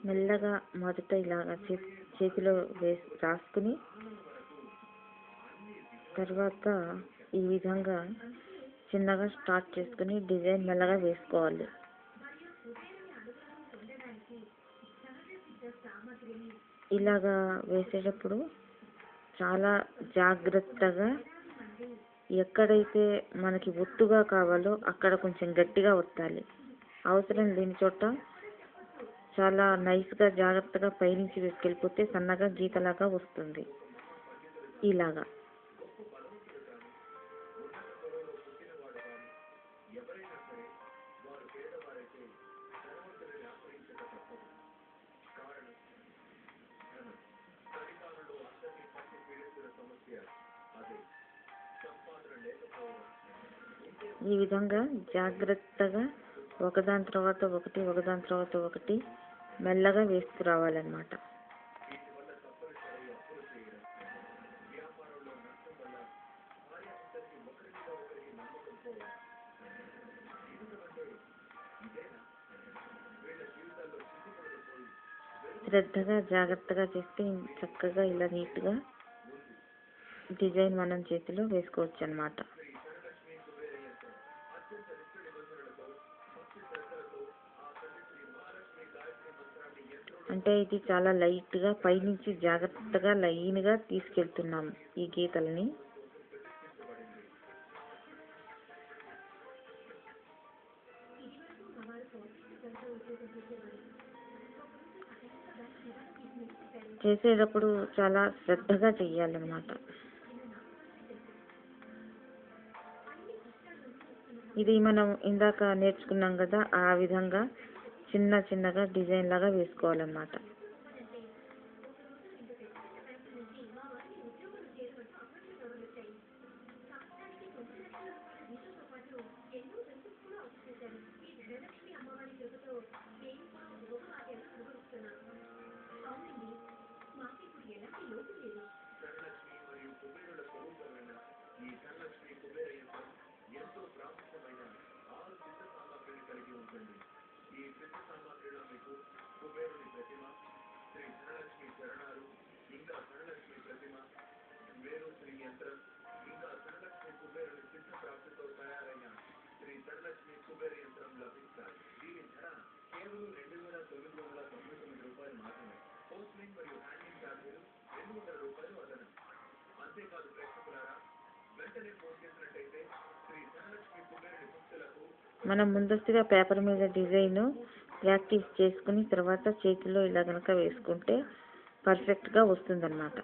మెల్లగా మొదట ఇలాగ చేతిలో రాసుకుని తర్వాత ఈ విధంగా చిన్నగా స్టార్ట్ చేసుకుని డిజైన్ మెల్లగా వేసుకోవాలి. ఇలాగా వేసేటప్పుడు చాలా జాగ్రత్తగా ఎక్కడైతే మనకి ఒత్తుగా కావాలో అక్కడ కొంచెం గట్టిగా ఒత్తాలి. అవసరం లేని చోట చాలా నైస్గా జాగ్రత్తగా పైనుంచి వేసుకెళ్ళిపోతే సన్నగా గీతలాగా వస్తుంది. ఇలాగా ఈ విధంగా జాగ్రత్తగా ఒకదాని తర్వాత ఒకటి మెల్లగా వేసుకురావాలన్నమాట. శ్రద్ధగా జాగ్రత్తగా చేస్తే చక్కగా ఇలా నీట్గా డిజైన్ మనం చేతిలో వేసుకోవచ్చు అన్నమాట. అంటే ఇది చాలా లైట్గా పైనుంచి జాగ్రత్తగా లైన్గా తీసుకెళ్తున్నాం ఈ గీతల్ని. చేసేటప్పుడు చాలా శ్రద్ధగా చెయ్యాలన్నమాట. ఇది మనం ఇందాక నేర్చుకున్నాం కదా, ఆ విధంగా చిన్నగా డిజైన్ లాగా వేసుకోవాలన్నమాట. మనం ముందస్తుగా పేపర్ మీద డిజైన్ ప్రాక్టీస్ చేసుకుని తర్వాత చేతిలో ఇలా కనుక వేసుకుంటే పర్ఫెక్ట్గా వస్తుందన్నమాట.